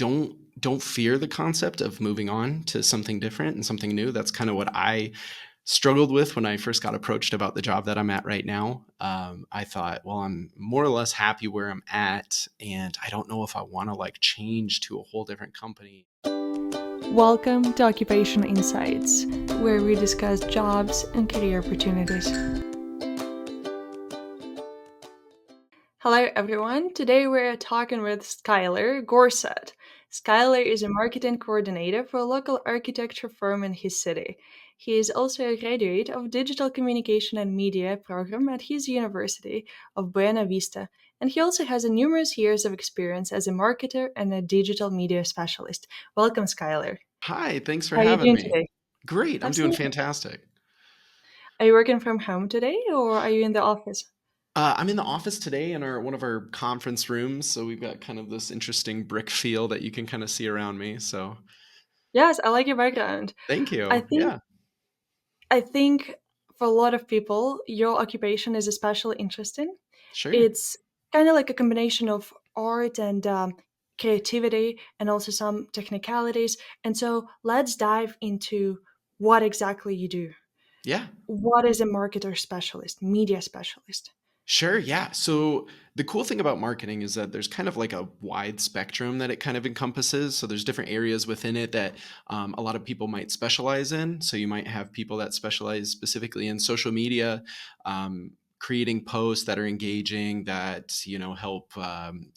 don't fear the concept of moving on to something different and something new. That's kind of what I struggled with when I first got approached about the job that I'm at right now. I thought, well, I'm more or less happy where I'm at, and I don't know if I want to like change to a whole different company. Welcome to Occupation Insights, where we discuss jobs and career opportunities. Hello, everyone. Today we're talking with Skyler Gorsett. Skyler is a marketing coordinator for a local architecture firm in his city. He is also a graduate of Digital Communication and Media program at his University of Buena Vista, and he also has numerous years of experience as a marketer and a digital media specialist. Welcome, Skyler. Hi, thanks for How are you having doing me. today? Great, I'm doing Absolutely. fantastic. Are you working from home today or are you in the office? I'm in the office today in our one of our conference rooms, so we've got kind of this interesting brick feel that you can kind of see around me. So Yes, I like your background. thank I you. think Yeah, I think for a lot of people, your occupation is especially interesting. sure. It's kind of like a combination of art and creativity and also some technicalities. And so let's dive into what exactly you do. Yeah. What is a marketer specialist, media specialist? Sure, yeah. So the cool thing about marketing is that there's kind of like a wide spectrum that it kind of encompasses. So there's different areas within it that a lot of people might specialize in. So you might have people that specialize specifically in social media, creating posts that are engaging, that help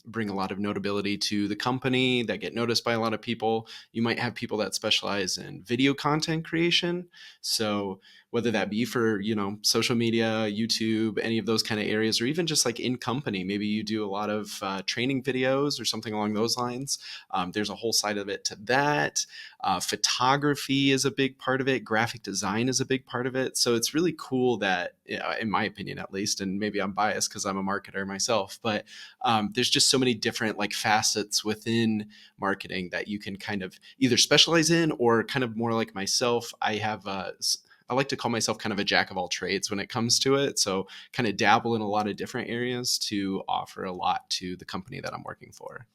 bring a lot of notability to the company, that get noticed by a lot of people. You might have people that specialize in video content creation. So whether that be for social media, YouTube, any of those kind of areas, or even just like in company, maybe you do a lot of training videos or something along those lines. There's a whole side of it to that. Photography is a big part of it. Graphic design is a big part of it. So it's really cool that, in my opinion at least, and maybe I'm biased because I'm a marketer myself, but there's just so many different like facets within marketing that you can kind of either specialize in, or kind of more like myself, I like to call myself kind of a jack of all trades when it comes to it. So kind of dabble in a lot of different areas to offer a lot to the company that I'm working for.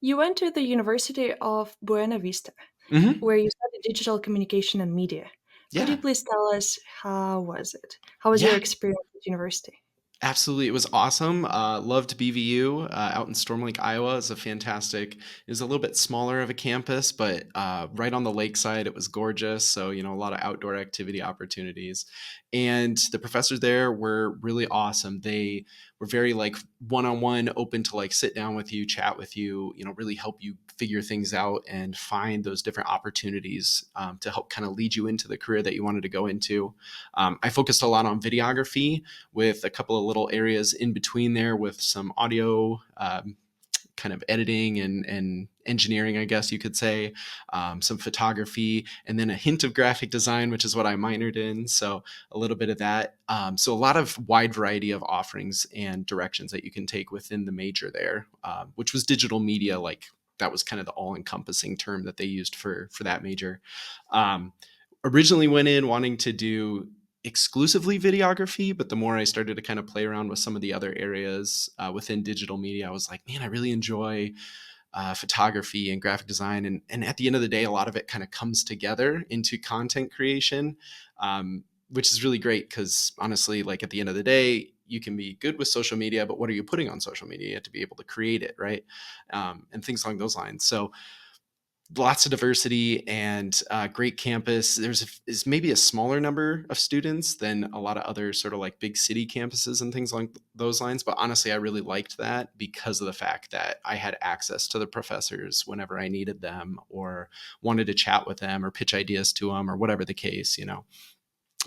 You went to the University of Buena Vista, Hmm. where you studied digital communication and media. Could you Yeah. please tell us how was it? How was your Yeah. experience at university? Absolutely. It was awesome. Loved BVU out in Storm Lake, Iowa. It's a fantastic, it was a little bit smaller of a campus, but right on the lakeside. It was gorgeous. So, a lot of outdoor activity opportunities. And the professors there were really awesome. They were very like one on one, open to like sit down with you, chat with you, really help you figure things out and find those different opportunities to help kind of lead you into the career that you wanted to go into. I focused a lot on videography with a couple of little areas in between there with some audio kind of editing and engineering, I guess you could say, some photography, and then a hint of graphic design, which is what I minored in. So a little bit of that. So a lot of wide variety of offerings and directions that you can take within the major there, which was digital media. Like that was kind of the all-encompassing term that they used for that major. Um, Originally went in wanting to do exclusively videography, but the more I started to kind of play around with some of the other areas within digital media, I was like, man, I really enjoy photography and graphic design. And at the end of the day, a lot of it kind of comes together into content creation, which is really great because honestly, like at the end of the day, you can be good with social media, but what are you putting on social media? You have to be able to create it, right? And things along those lines. So lots of diversity and great campus. Is maybe a smaller number of students than a lot of other sort of like big city campuses and things like those lines. But honestly, I really liked that because of the fact that I had access to the professors whenever I needed them or wanted to chat with them or pitch ideas to them or whatever the case.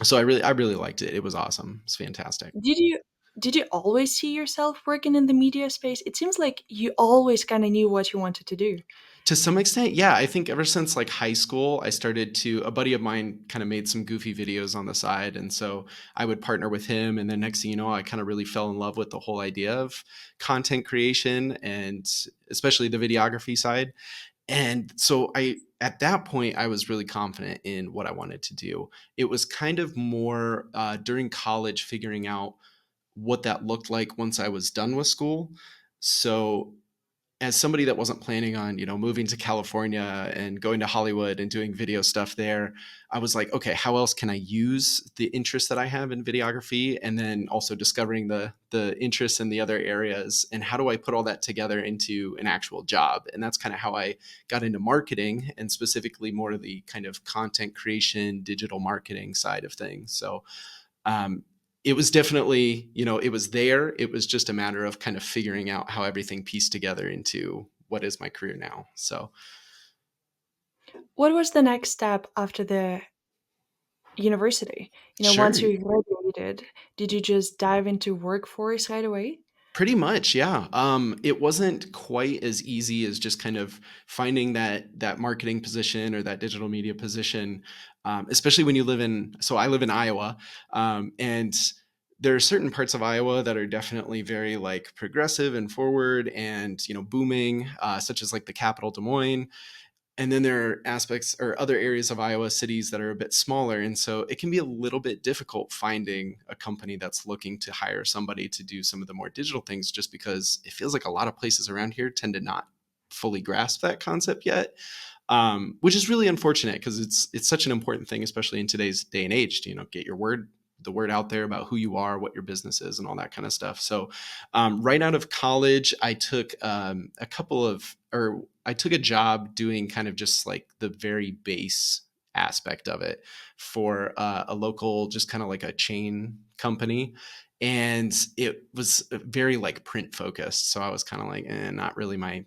So I really liked it. It was awesome. It's fantastic. Did you did you always see yourself working in the media space? It seems like you always kind of knew what you wanted to do. To some extent, yeah. I think ever since like high school, I started to a buddy of mine kind of made some goofy videos on the side. And so I would partner with him. And then next thing you know, I kind of really fell in love with the whole idea of content creation and especially the videography side. And so at that point, I was really confident in what I wanted to do. It was kind of more during college figuring out what that looked like once I was done with school. So as somebody that wasn't planning on, moving to California and going to Hollywood and doing video stuff there, I was like, okay, how else can I use the interest that I have in videography, and then also discovering the interests in the other areas, and how do I put all that together into an actual job? And that's kind of how I got into marketing, and specifically more of the kind of content creation, digital marketing side of things. So um, it was definitely, it was there. It was just a matter of kind of figuring out how everything pieced together into what is my career now. So What was the next step after the university? Once sure. you graduated, did you just dive into workforce right away? Pretty much, yeah. It wasn't quite as easy as just kind of finding that marketing position or that digital media position, especially when you live in. So I live in Iowa, and there are certain parts of Iowa that are definitely very like progressive and forward and booming, such as like the capital Des Moines. And then there are aspects or other areas of Iowa cities that are a bit smaller. And so it can be a little bit difficult finding a company that's looking to hire somebody to do some of the more digital things, just because it feels like a lot of places around here tend to not fully grasp that concept yet. Which is really unfortunate because it's such an important thing, especially in today's day and age, to get the word out there about who you are, what your business is, and all that kind of stuff. So, right out of college, I took I took a job doing kind of just like the very base aspect of it for a local, just kind of like a chain company. And it was very like print focused. So I was kind of like, not really my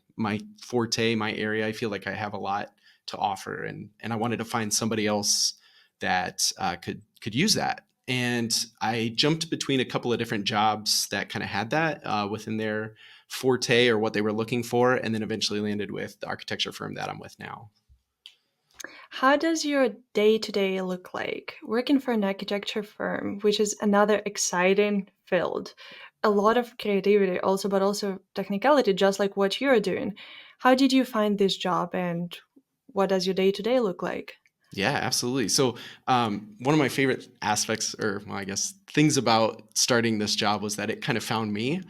forte, my area. I feel like I have a lot to offer, and I wanted to find somebody else that could use that. And I jumped between a couple of different jobs that kind of had that within their forte or what they were looking for, and then eventually landed with the architecture firm that I'm with now. How does your day to day look like working for an architecture firm, which is another exciting field? A lot of creativity, also, but also technicality, just like what you're doing. How did you find this job, and what does your day to day look like? Yeah, absolutely. So, one of my favorite aspects, or well, I guess things about starting this job was that it kind of found me,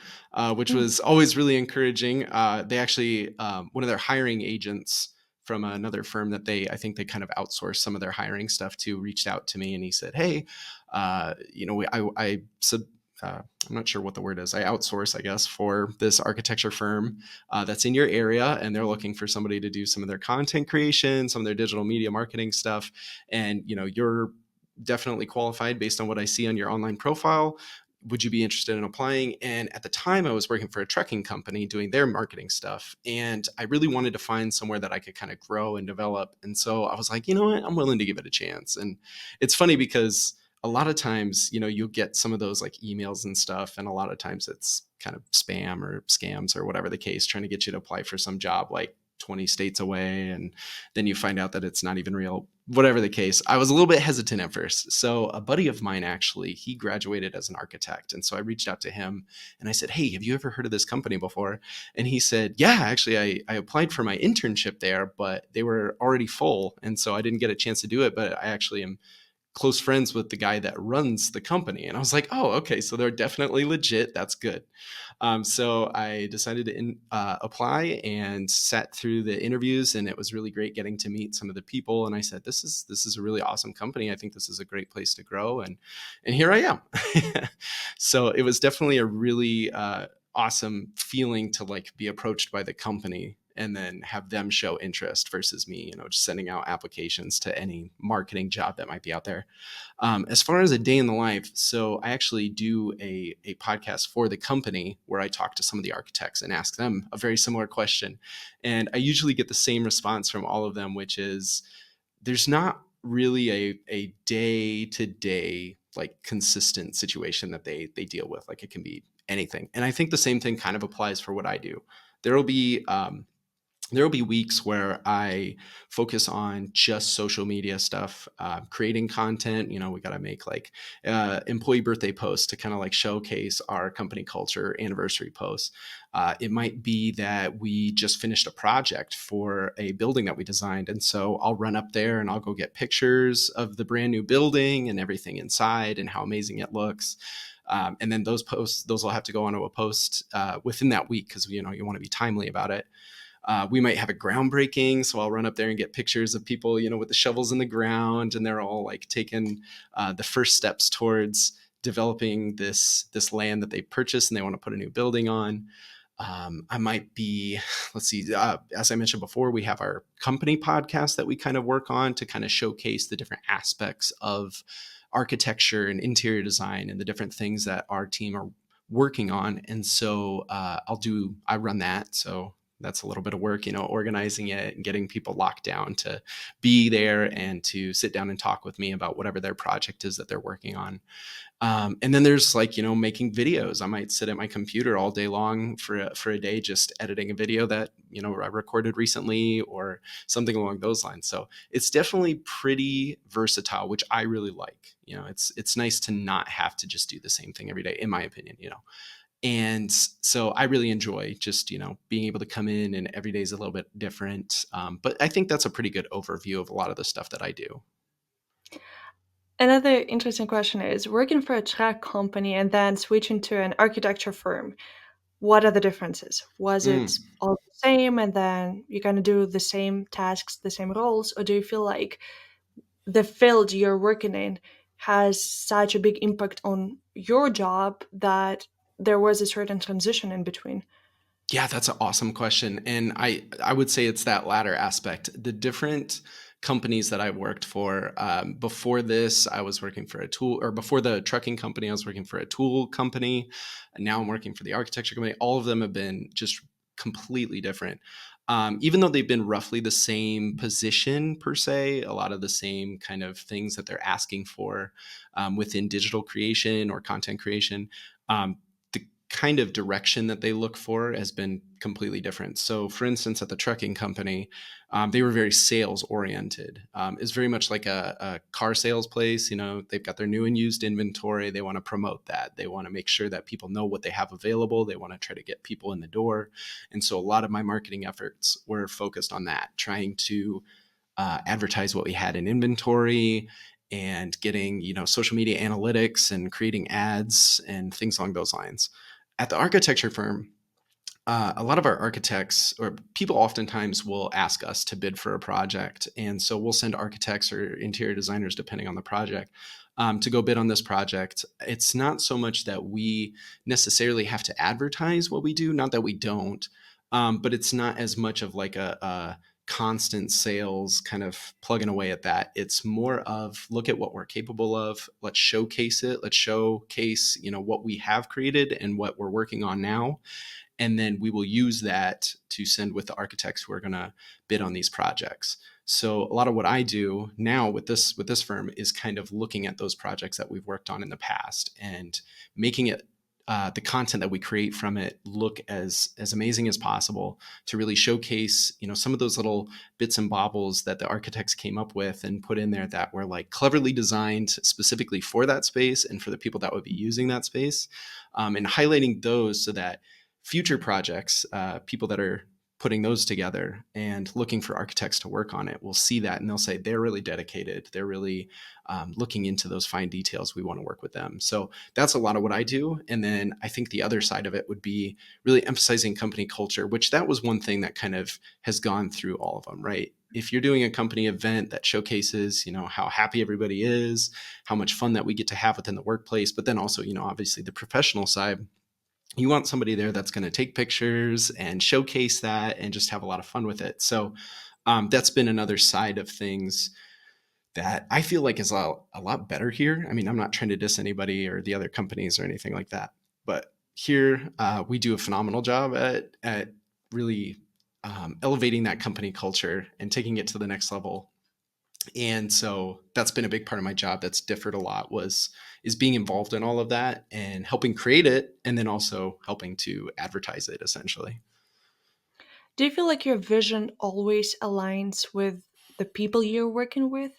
which Mm. was always really encouraging. They actually, one of their hiring agents from another firm that I think they kind of outsourced some of their hiring stuff to, reached out to me and he said, "Hey, I I'm not sure what the word is. I outsource, I guess, for this architecture firm that's in your area, and they're looking for somebody to do some of their content creation, some of their digital media marketing stuff. And you're definitely qualified based on what I see on your online profile. Would you be interested in applying?" And at the time, I was working for a trucking company doing their marketing stuff, and I really wanted to find somewhere that I could kind of grow and develop. And so I was like, you know what, I'm willing to give it a chance. And it's funny because a lot of times, you'll get some of those like emails and stuff, and a lot of times it's kind of spam or scams or whatever the case, trying to get you to apply for some job like 20 states away, and then you find out that it's not even real. Whatever the case, I was a little bit hesitant at first. So a buddy of mine, actually, he graduated as an architect, and so I reached out to him and I said, "Hey, have you ever heard of this company before?" And he said, "Yeah, actually, I applied for my internship there, but they were already full, and so I didn't get a chance to do it, but I actually am close friends with the guy that runs the company." And I was like, "Oh, okay, so they're definitely legit. That's good." So I decided to apply and sat through the interviews, and it was really great getting to meet some of the people. And I said, "This is a really awesome company. I think this is a great place to grow." And here I am. So it was definitely a really awesome feeling to like be approached by the company and then have them show interest versus me, just sending out applications to any marketing job that might be out there. As far as a day in the life, so I actually do a podcast for the company where I talk to some of the architects and ask them a very similar question. And I usually get the same response from all of them, which is there's not really a day to day like consistent situation that they deal with. Like it can be anything. And I think the same thing kind of applies for what I do. There will be there will be weeks where I focus on just social media stuff, creating content. We got to make like employee birthday posts to kind of like showcase our company culture, anniversary posts. It might be that we just finished a project for a building that we designed. And so I'll run up there and I'll go get pictures of the brand new building and everything inside and how amazing it looks. And then those will have to go onto a post within that week because you want to be timely about it. We might have a groundbreaking, so I'll run up there and get pictures of people, with the shovels in the ground, and they're all like taking the first steps towards developing this land that they purchased and they want to put a new building on. I might be, let's see, as I mentioned before, we have our company podcast that we kind of work on to kind of showcase the different aspects of architecture and interior design and the different things that our team are working on. And so I run that. So that's a little bit of work, organizing it and getting people locked down to be there and to sit down and talk with me about whatever their project is that they're working on. And then there's like, making videos. I might sit at my computer all day long for a day, just editing a video that, I recorded recently or something along those lines. So it's definitely pretty versatile, which I really like. It's nice to not have to just do the same thing every day, in my opinion. And so I really enjoy just, being able to come in and every day is a little bit different. But I think that's a pretty good overview of a lot of the stuff that I do. Another interesting question is working for a track company and then switching to an architecture firm. What are the differences? Was it Mm. all the same and then you're going to do the same tasks, the same roles? Or do you feel like the field you're working in has such a big impact on your job that there was a certain transition in between? Yeah, that's an awesome question. And I would say it's that latter aspect. The different companies that I worked for, before this, I was working for a tool, or before the trucking company, I was working for a tool company. And now I'm working for the architecture company. All of them have been just completely different. Even though they've been roughly the same position per se, a lot of the same kind of things that they're asking for within digital creation or content creation. Um, the kind of direction that they look for has been completely different. So, for instance, at the trucking company, they were very sales oriented. It's very much like a car sales place. They've got their new and used inventory. They want to promote that. They want to make sure that people know what they have available. They want to try to get people in the door. And so, a lot of my marketing efforts were focused on that, trying to advertise what we had in inventory and getting social media analytics and creating ads and things along those lines. At the architecture firm, a lot of our architects or people oftentimes will ask us to bid for a project. And so we'll send architects or interior designers, depending on the project, to go bid on this project. It's not so much that we necessarily have to advertise what we do, not that we don't, but it's not as much of like a constant sales kind of plugging away at that. It's more of look at what we're capable of. Let's showcase it. Let's showcase, what we have created and what we're working on now, and then we will use that to send with the architects who are going to bid on these projects. So a lot of what I do now with this firm is kind of looking at those projects that we've worked on in the past and making it the content that we create from it look as amazing as possible to really showcase some of those little bits and baubles that the architects came up with and put in there that were like cleverly designed specifically for that space and for the people that would be using that space, and highlighting those so that future projects, people that are putting those together and looking for architects to work on it will see that and they'll say they're really dedicated. They're really looking into those fine details. We want to work with them. So that's a lot of what I do. And then I think the other side of it would be really emphasizing company culture, which that was one thing that kind of has gone through all of them, right? If you're doing a company event that showcases, how happy everybody is, how much fun that we get to have within the workplace, but then also, obviously the professional side, you want somebody there that's going to take pictures and showcase that and just have a lot of fun with it. So that's been another side of things that I feel like is a lot better here. I mean, I'm not trying to diss anybody or the other companies or anything like that, but here we do a phenomenal job at really elevating that company culture and taking it to the next level. And so that's been a big part of my job that's differed a lot is being involved in all of that and helping create it and then also helping to advertise it essentially. Do you feel like your vision always aligns with the people you're working with?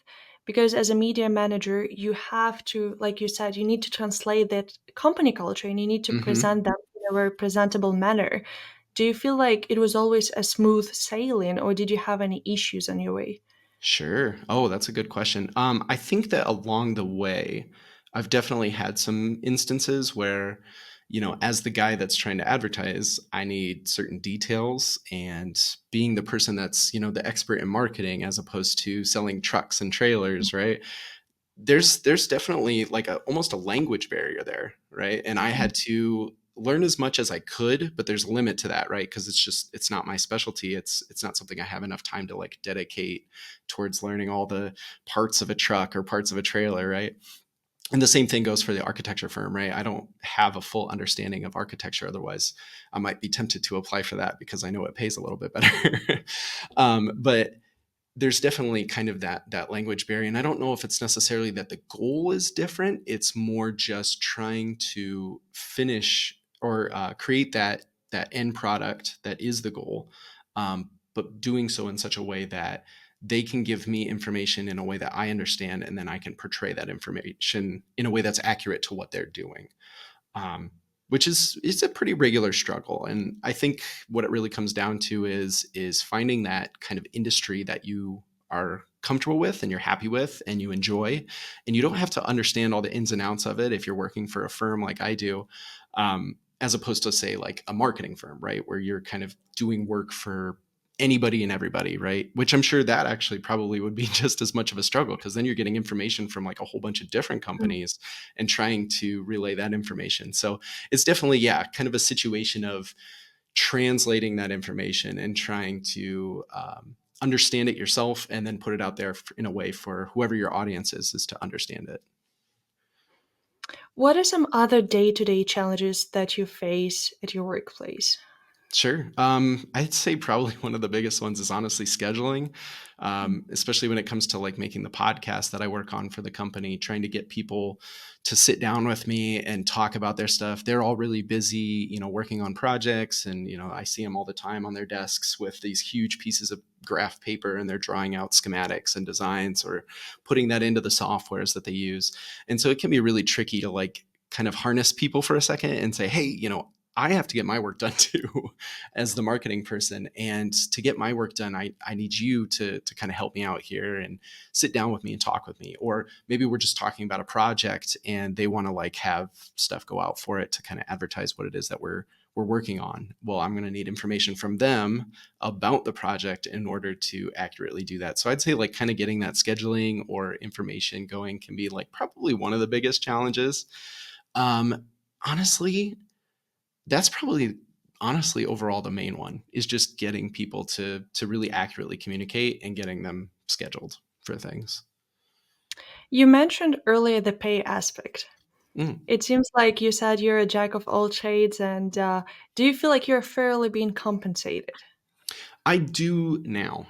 Because as a media manager, you have to, like you said, you need to translate that company culture and you need to Hmm. present them in a very presentable manner. Do you feel like it was always a smooth sailing or did you have any issues on your way? Sure. Oh, that's a good question. I think that along the way, I've definitely had some instances where, as the guy that's trying to advertise, I need certain details, and being the person that's, the expert in marketing as opposed to selling trucks and trailers, right? There's definitely like almost a language barrier there, right? And I had to learn as much as I could, but there's a limit to that, right? Because it's not my specialty. It's not something I have enough time to like dedicate towards learning all the parts of a truck or parts of a trailer, right? And the same thing goes for the architecture firm, right? I don't have a full understanding of architecture. Otherwise, I might be tempted to apply for that because I know it pays a little bit better. But there's definitely kind of that language barrier, and I don't know if it's necessarily that the goal is different. It's more just trying to finish or create that end product that is the goal, but doing so in such a way that they can give me information in a way that I understand, and then I can portray that information in a way that's accurate to what they're doing, um, which is a pretty regular struggle. And I think what it really comes down to is finding that kind of industry that you are comfortable with and you're happy with and you enjoy, and you don't have to understand all the ins and outs of it if you're working for a firm like I do, as opposed to say like a marketing firm, right, where you're kind of doing work for anybody and everybody, right? Which I'm sure that actually probably would be just as much of a struggle, because then you're getting information from like a whole bunch of different companies and trying to relay that information. So it's definitely, yeah, kind of a situation of translating that information and trying to understand it yourself and then put it out there in a way for whoever your audience is to understand it. What are some other day-to-day challenges that you face at your workplace? Sure. I'd say probably one of the biggest ones is honestly scheduling, especially when it comes to like making the podcast that I work on for the company, trying to get people to sit down with me and talk about their stuff. They're all really busy, working on projects, and, I see them all the time on their desks with these huge pieces of graph paper, and they're drawing out schematics and designs or putting that into the softwares that they use. And so it can be really tricky to like kind of harness people for a second and say, hey, I have to get my work done too as the marketing person. And to get my work done, I need you to kind of help me out here and sit down with me and talk with me. Or maybe we're just talking about a project and they want to like have stuff go out for it to kind of advertise what it is that we're working on. Well, I'm going to need information from them about the project in order to accurately do that. So I'd say like kind of getting that scheduling or information going can be like probably one of the biggest challenges. Honestly, that's probably honestly overall the main one, is just getting people to really accurately communicate and getting them scheduled for things. You mentioned earlier the pay aspect. Mm. It seems like you said you're a jack of all trades, and do you feel like you're fairly being compensated? I do now.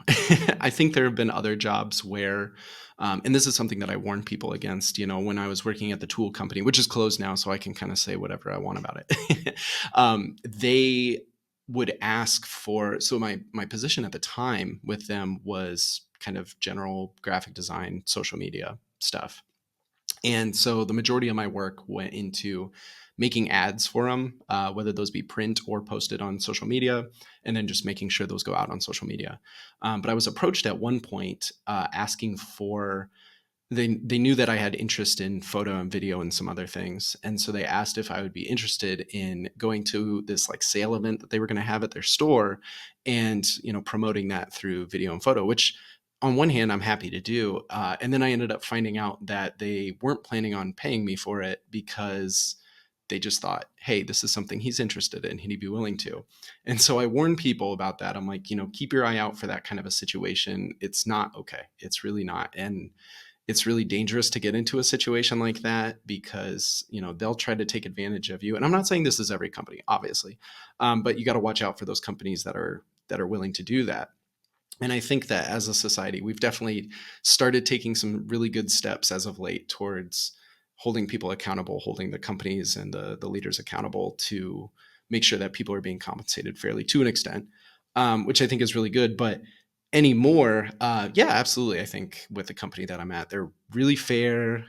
I think there have been other jobs where, and this is something that I warn people against, when I was working at the tool company, which is closed now, so I can kind of say whatever I want about it. They would ask for, so my position at the time with them was kind of general graphic design, social media stuff. And so the majority of my work went into making ads for them, whether those be print or posted on social media, and then just making sure those go out on social media. But I was approached at one point asking for, they knew that I had interest in photo and video and some other things. And so they asked if I would be interested in going to this like sale event that they were going to have at their store and, promoting that through video and photo, which on one hand, I'm happy to do. And then I ended up finding out that they weren't planning on paying me for it because they just thought, hey, this is something he's interested in. He'd be willing to. And so I warn people about that. I'm like, keep your eye out for that kind of a situation. It's not okay. It's really not. And it's really dangerous to get into a situation like that because they'll try to take advantage of you. And I'm not saying this is every company, obviously, but you got to watch out for those companies that are willing to do that. And I think that as a society, we've definitely started taking some really good steps as of late towards holding people accountable, holding the companies and the leaders accountable to make sure that people are being compensated fairly to an extent, which I think is really good. But anymore, yeah, absolutely. I think with the company that I'm at, they're really fair,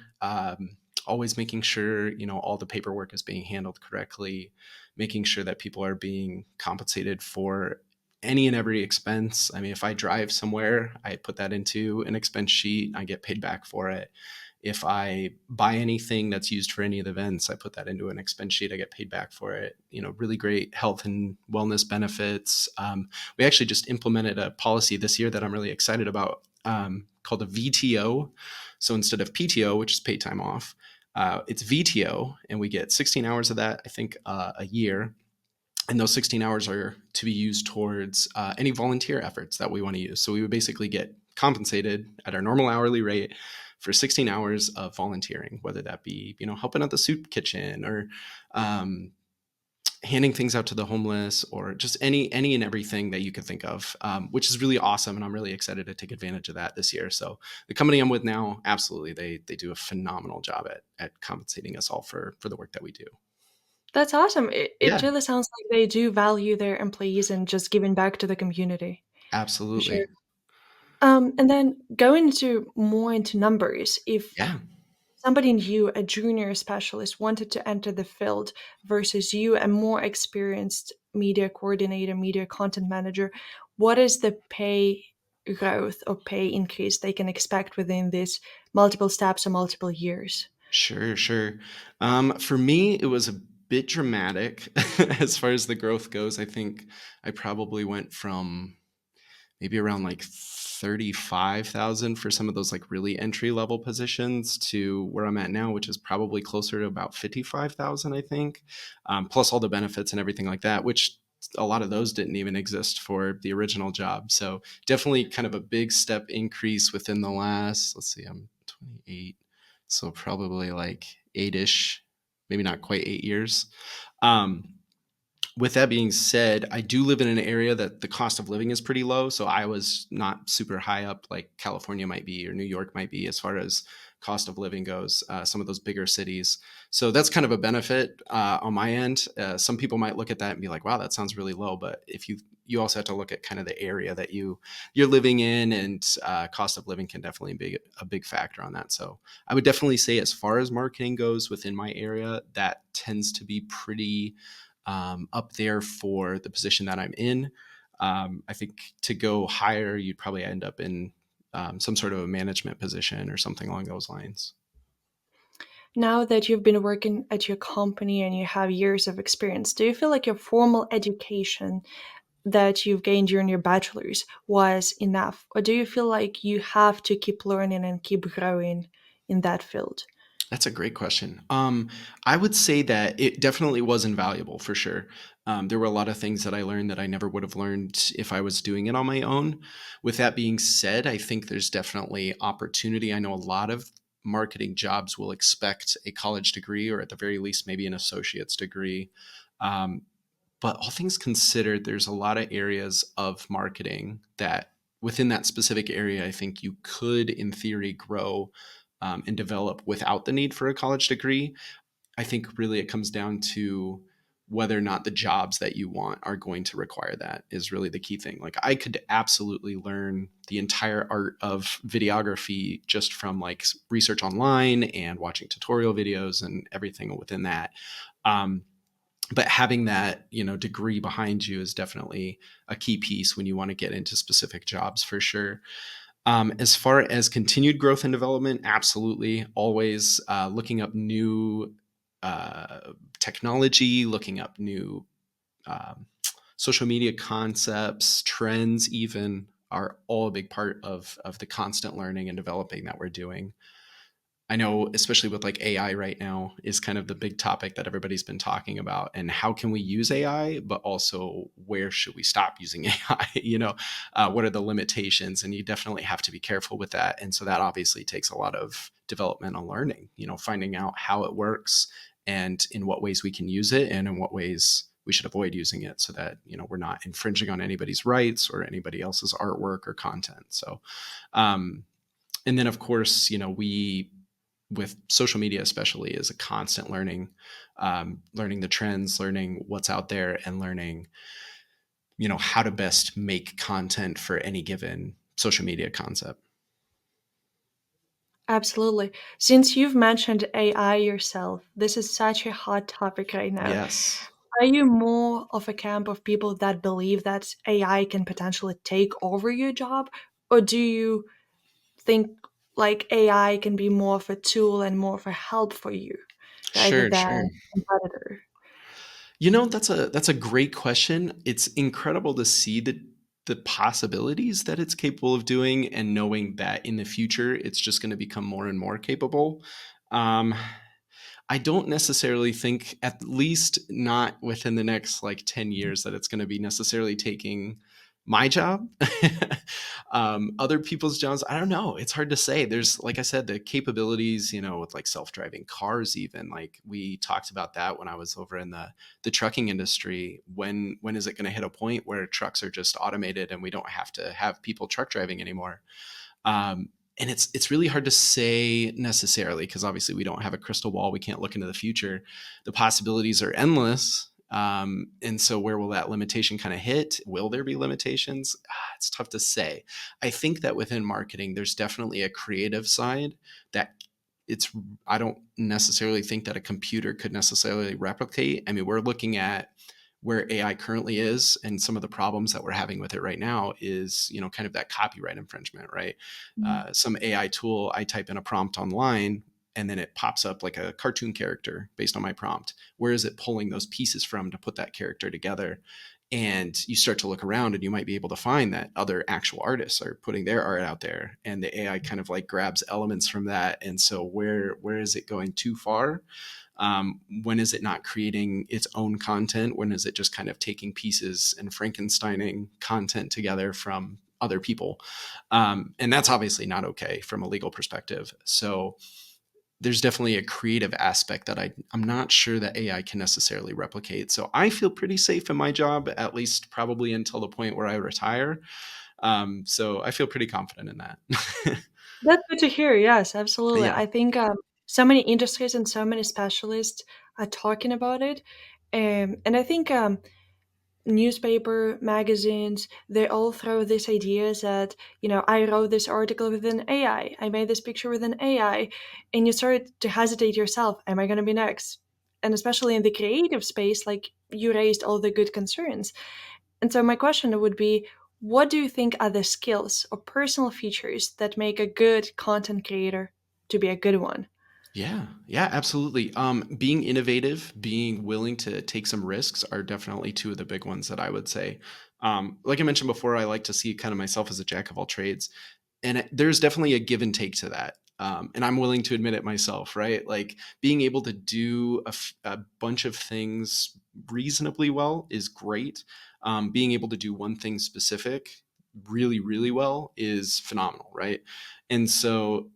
always making sure, all the paperwork is being handled correctly, making sure that people are being compensated for any and every expense. I mean, if I drive somewhere, I put that into an expense sheet, I get paid back for it. If I buy anything that's used for any of the events, I put that into an expense sheet. I get paid back for it. Really great health and wellness benefits. We actually just implemented a policy this year that I'm really excited about, called a VTO. So instead of PTO, which is paid time off, it's VTO, and we get 16 hours of that, I think, a year. And those 16 hours are to be used towards any volunteer efforts that we want to use. So we would basically get compensated at our normal hourly rate for 16 hours of volunteering, whether that be, helping at the soup kitchen, or um, handing things out to the homeless, or just any and everything that you could think of, which is really awesome. And I'm really excited to take advantage of that this year. So the company I'm with now, absolutely, they do a phenomenal job at compensating us all for the work that we do. That's awesome. It Yeah, really sounds like they do value their employees and just giving back to the community. For sure. absolutely. And then going into numbers, if Yeah. somebody new, a junior specialist, wanted to enter the field versus you, a more experienced media coordinator, media content manager, what is the pay growth or pay increase they can expect within these multiple steps or multiple years? Sure, sure. For me, it was a bit dramatic as far as the growth goes. I think I probably went from maybe around like 35,000 for some of those like really entry level positions to where I'm at now, which is probably closer to about 55,000, I think, plus all the benefits and everything like that, which a lot of those didn't even exist for the original job. So definitely kind of a big step increase within the last, let's see, I'm 28. So probably like eight ish, maybe not quite 8 years. Um, with that being said, I do live in an area that the cost of living is pretty low. So Iowa's not super high up like California might be or New York might be as far as cost of living goes, some of those bigger cities. So that's kind of a benefit on my end. Some people might look at that and be like, wow, that sounds really low. But if you also have to look at kind of the area that you're living in, and cost of living can definitely be a big factor on that. So I would definitely say, as far as marketing goes within my area, that tends to be pretty up there for the position that I'm in. I think to go higher, you'd probably end up in some sort of a management position or something along those lines. Now that you've been working at your company and you have years of experience, do you feel like your formal education that you've gained during your bachelor's was enough? Or do you feel like you have to keep learning and keep growing in that field? That's a great question. I would say that it definitely was invaluable for sure. There were a lot of things that I learned that I never would have learned if I was doing it on my own. With that being said, I think there's definitely opportunity. I know a lot of marketing jobs will expect a college degree, or at the very least, maybe an associate's degree. Um, but all things considered, there's a lot of areas of marketing that within that specific area, I think you could, in theory, grow and develop without the need for a college degree. I think really it comes down to whether or not the jobs that you want are going to require that is really the key thing. Like, I could absolutely learn the entire art of videography just from like research online and watching tutorial videos and everything within that. Um, but having that, degree behind you is definitely a key piece when you want to get into specific jobs for sure. As far as continued growth and development, absolutely. Always looking up new technology, looking up new um, social media concepts, trends, even, are all a big part of the constant learning and developing that we're doing. I know, especially with like AI right now, is kind of the big topic that everybody's been talking about. And how can we use AI, but also where should we stop using AI? What are the limitations? And you definitely have to be careful with that. And so that obviously takes a lot of developmental learning, finding out how it works and in what ways we can use it and in what ways we should avoid using it, so that, we're not infringing on anybody's rights or anybody else's artwork or content. So, and then of course, we, with social media especially, is a constant learning, learning the trends, learning what's out there, and learning, how to best make content for any given social media concept. Absolutely. Since you've mentioned AI yourself, this is such a hot topic right now. Yes. Are you more of a camp of people that believe that AI can potentially take over your job? Or do you think like AI can be more of a tool and more of a help for you rather Sure, than sure. a competitor? That's a great question. It's incredible to see the possibilities that it's capable of doing, and knowing that in the future it's just going to become more and more capable. Um, I don't necessarily think, at least not within the next like 10 years, that it's going to be necessarily taking my job. Other people's jobs, I don't know. It's hard to say. There's, like I said, the capabilities, with like self-driving cars, even like we talked about that when I was over in the trucking industry. When is it going to hit a point where trucks are just automated and we don't have to have people truck driving anymore? Um, and it's really hard to say necessarily, because obviously we don't have a crystal ball. We can't look into the future. The possibilities are endless. And so where will that limitation kind of hit? Will there be limitations? It's tough to say. I think that within marketing, there's definitely a creative side that it's, I don't necessarily think that a computer could necessarily replicate. I mean, we're looking at where AI currently is, and some of the problems that we're having with it right now is, kind of that copyright infringement, right? Mhm. Some AI tool, I type in a prompt online, and then it pops up like a cartoon character based on my prompt. Where is it pulling those pieces from to put that character together? And you start to look around, and you might be able to find that other actual artists are putting their art out there, and the AI kind of like grabs elements from that. And so where is it going too far? When is it not creating its own content? When is it just kind of taking pieces and Frankensteining content together from other people? And that's obviously not okay from a legal perspective. So there's definitely a creative aspect that I'm not sure that AI can necessarily replicate. So I feel pretty safe in my job, at least probably until the point where I retire. So I feel pretty confident in that. That's good to hear. Yes, absolutely. Yeah. I think so many industries and so many specialists are talking about it, and I think newspaper, magazines, they all throw these ideas that, I wrote this article with an AI, I made this picture with an AI, and you start to hesitate yourself. Am I going to be next? And especially in the creative space, like you raised all the good concerns. And so my question would be, what do you think are the skills or personal features that make a good content creator to be a good one? Yeah, yeah, absolutely. Being innovative, being willing to take some risks are definitely two of the big ones that I would say. Like I mentioned before, I like to see kind of myself as a jack of all trades, and there's definitely a give and take to that. And I'm willing to admit it myself, right? Like being able to do a bunch of things reasonably well is great. Being able to do one thing specific really, really well is phenomenal, right? And so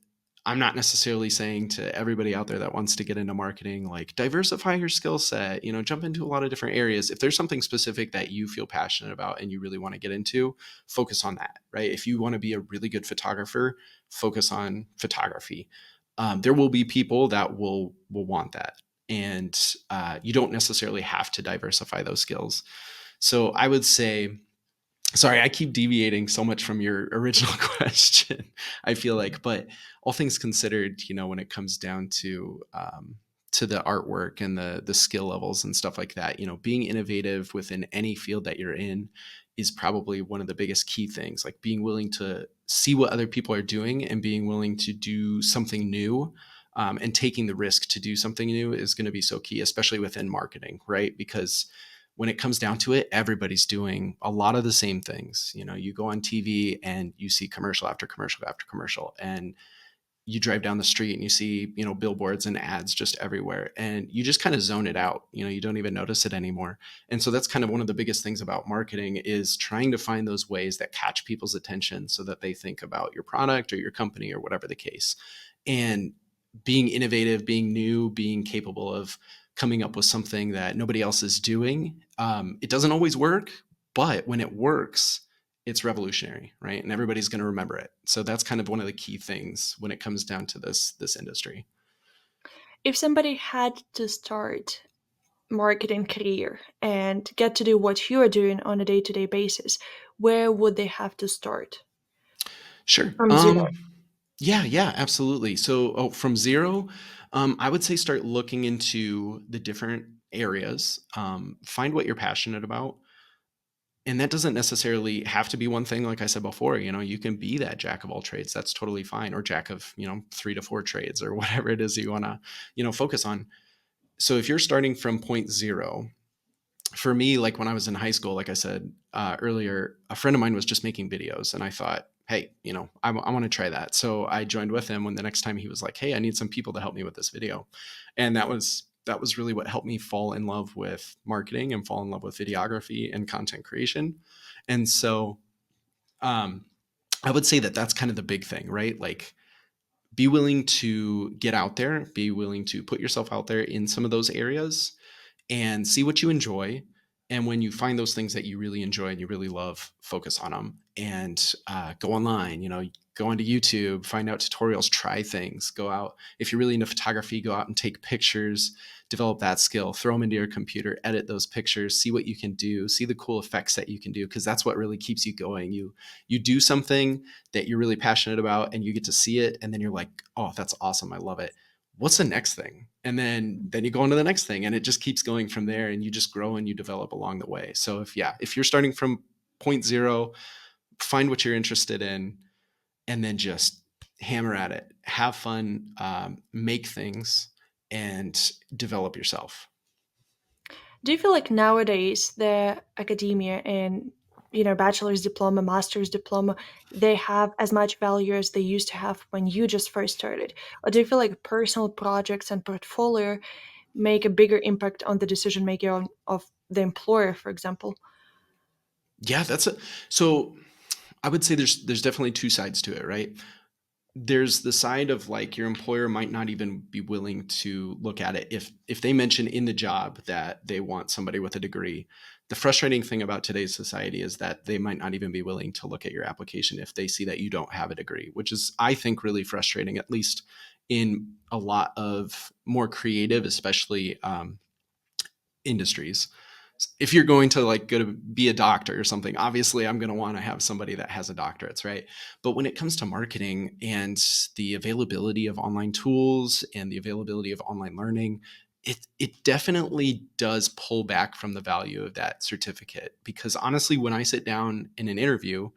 I'm not necessarily saying to everybody out there that wants to get into marketing, like diversify your skill set, jump into a lot of different areas. If there's something specific that you feel passionate about and you really want to get into, focus on that, right? If you want to be a really good photographer, focus on photography. There will be people that will want that, and you don't necessarily have to diversify those skills. So I would say, sorry, I keep deviating so much from your original question, I feel like, but all things considered, when it comes down to the artwork and the skill levels and stuff like that, being innovative within any field that you're in is probably one of the biggest key things. Like being willing to see what other people are doing and being willing to do something new, and taking the risk to do something new is going to be so key, especially within marketing, right? Because when it comes down to it, everybody's doing a lot of the same things. You go on TV and you see commercial after commercial after commercial, and you drive down the street and you see, billboards and ads just everywhere, and you just kind of zone it out. You don't even notice it anymore. And so that's kind of one of the biggest things about marketing, is trying to find those ways that catch people's attention so that they think about your product or your company or whatever the case. And being innovative, being new, being capable of coming up with something that nobody else is doing. It doesn't always work, but when it works, it's revolutionary, right? And everybody's going to remember it. So that's kind of one of the key things when it comes down to this industry. If somebody had to start marketing career and get to do what you're doing on a day-to-day basis, where would they have to start Sure. from zero? Yeah, yeah, absolutely. So, from zero, I would say start looking into the different areas. Find what you're passionate about. And that doesn't necessarily have to be one thing. Like I said before, you can be that jack of all trades. That's totally fine. Or jack of, 3 to 4 trades, or whatever it is you want to, focus on. So if you're starting from point zero, for me, like when I was in high school, like I said earlier, a friend of mine was just making videos, and I thought, hey, I want to try that. So I joined with him when the next time he was like, hey, I need some people to help me with this video. And that was really what helped me fall in love with marketing and fall in love with videography and content creation. And so um, I would say that that's kind of the big thing, right? Like, be willing to get out there, be willing to put yourself out there in some of those areas and see what you enjoy. And when you find those things that you really enjoy and you really love, focus on them and go online, go onto YouTube, find out tutorials, try things, go out. If you're really into photography, go out and take pictures, develop that skill, throw them into your computer, edit those pictures, see what you can do, see the cool effects that you can do, because that's what really keeps you going. You do something that you're really passionate about and you get to see it, and then you're like, oh, that's awesome, I love it. What's the next thing? And then you go on to the next thing, and it just keeps going from there, and you just grow and you develop along the way. So if you're starting from point zero, find what you're interested in, and then just hammer at it, have fun, make things, and develop yourself. Do you feel like nowadays the academia and bachelor's diploma, master's diploma, they have as much value as they used to have when you just first started? Or do you feel like personal projects and portfolio make a bigger impact on the decision making of the employer, for example? Yeah, so I would say there's definitely two sides to it, right? There's the side of like your employer might not even be willing to look at it if they mention in the job that they want somebody with a degree. The frustrating thing about today's society is that they might not even be willing to look at your application if they see that you don't have a degree, which is, I think, really frustrating, at least in a lot of more creative, especially industries. If you're going to like go to be a doctor or something, obviously I'm going to want to have somebody that has a doctorate, right? But when it comes to marketing and the availability of online tools and the availability of online learning, it definitely does pull back from the value of that certificate, because honestly, when I sit down in an interview,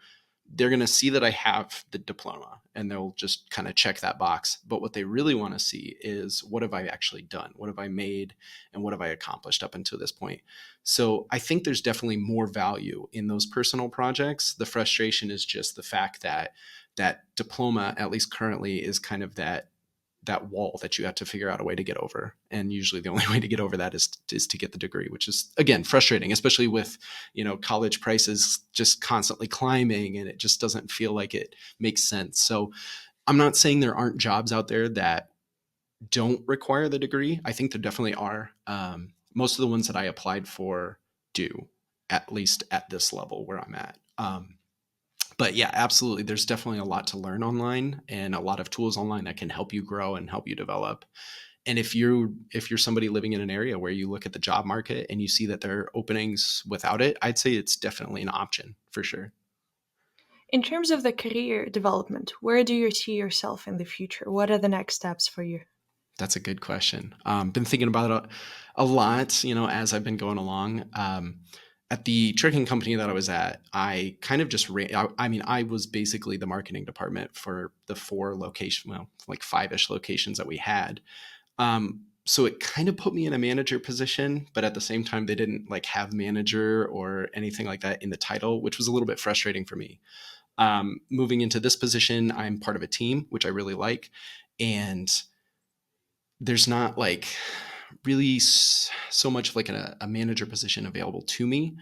they're going to see that I have the diploma and they'll just kind of check that box. But what they really want to see is, what have I actually done? What have I made? And what have I accomplished up until this point? So I think there's definitely more value in those personal projects. The frustration is just the fact that that diploma, at least currently, is kind of that wall that you have to figure out a way to get over. And usually the only way to get over that is to get the degree, which is, again, frustrating, especially with, college prices just constantly climbing, and it just doesn't feel like it makes sense. So I'm not saying there aren't jobs out there that don't require the degree. I think there definitely are. Most of the ones that I applied for do, at least at this level where I'm at. But yeah, absolutely. There's definitely a lot to learn online and a lot of tools online that can help you grow and help you develop. And if you're somebody living in an area where you look at the job market and you see that there are openings without it, I'd say it's definitely an option for sure. In terms of the career development, where do you see yourself in the future? What are the next steps for you? That's a good question. Been thinking about it a lot, as I've been going along. At the tricking company that I was at, I kind of just ran. I mean, I was basically the marketing department for the 4 location, well, like 5-ish locations that we had. So it kind of put me in a manager position, but at the same time, they didn't like have manager or anything like that in the title, which was a little bit frustrating for me. Moving into this position, I'm part of a team, which I really like, and there's not like really so much of like a manager position available to me.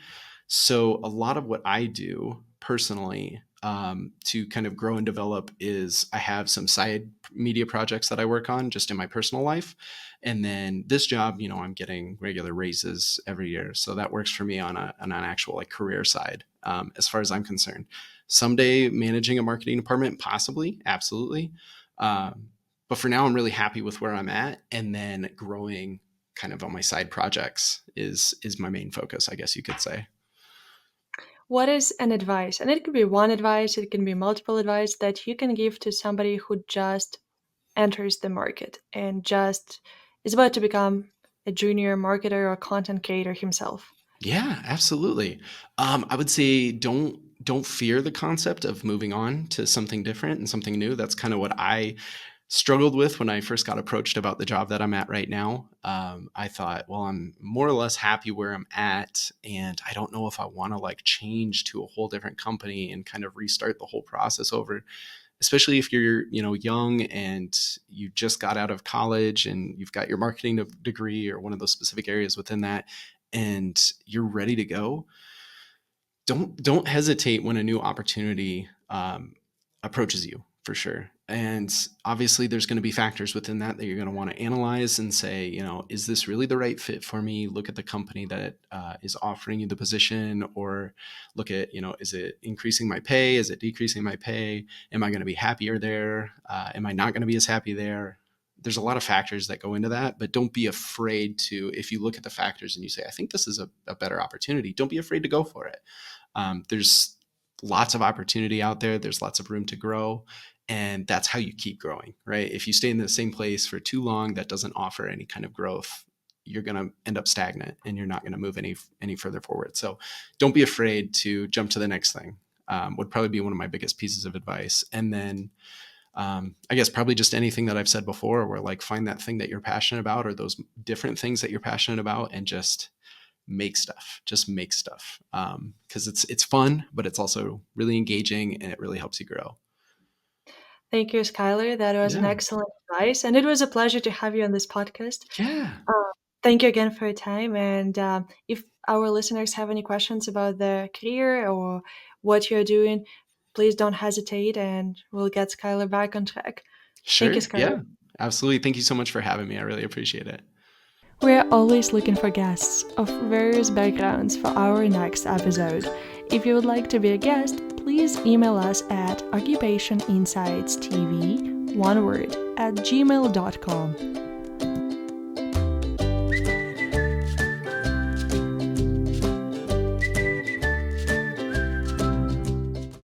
So a lot of what I do personally, to kind of grow and develop, is I have some side media projects that I work on just in my personal life. And then this job, I'm getting regular raises every year. So that works for me on an actual like career side, as far as I'm concerned. Someday managing a marketing department, possibly, absolutely. But for now, I'm really happy with where I'm at. And then growing kind of on my side projects is my main focus, I guess you could say. What is an advice? And it could be one advice, it can be multiple advice that you can give to somebody who just enters the market and just is about to become a junior marketer or content creator himself. Yeah, absolutely. I would say don't fear the concept of moving on to something different and something new. That's kind of what I struggled with when I first got approached about the job that I'm at right now. I thought, well, I'm more or less happy where I'm at, and I don't know if I want to like change to a whole different company and kind of restart the whole process over. Especially if you're, young and you just got out of college and you've got your marketing degree or one of those specific areas within that, and you're ready to go. Don't hesitate when a new opportunity approaches you, for sure. And obviously there's going to be factors within that you're going to want to analyze and say, is this really the right fit for me? Look at the company that is offering you the position, or look at, is it increasing my pay? Is it decreasing my pay? Am I going to be happier there? Am I not going to be as happy there? There's a lot of factors that go into that, but don't be afraid to, if you look at the factors and you say, I think this is a better opportunity, don't be afraid to go for it. There's lots of opportunity out there. There's lots of room to grow. And that's how you keep growing, right? If you stay in the same place for too long, that doesn't offer any kind of growth, you're going to end up stagnant and you're not going to move any further forward. So don't be afraid to jump to the next thing. Would probably be one of my biggest pieces of advice. And then I guess probably just anything that I've said before, where like find that thing that you're passionate about or those different things that you're passionate about and just make stuff, because it's fun, but it's also really engaging and it really helps you grow. Thank you, Skylar. That was an Yeah. excellent advice, and it was a pleasure to have you on this podcast. Yeah. Uh, Thank you again for your time. And if our listeners have any questions about their career or what you're doing, please don't hesitate, and we'll get Skylar back on track. Thank you, Sure. Skylar. Yeah, absolutely. Thank you so much for having me. I really appreciate it. We're always looking for guests of various backgrounds for our next episode. If you would like to be a guest, please email us at occupationinsightstv, one word, at gmail.com.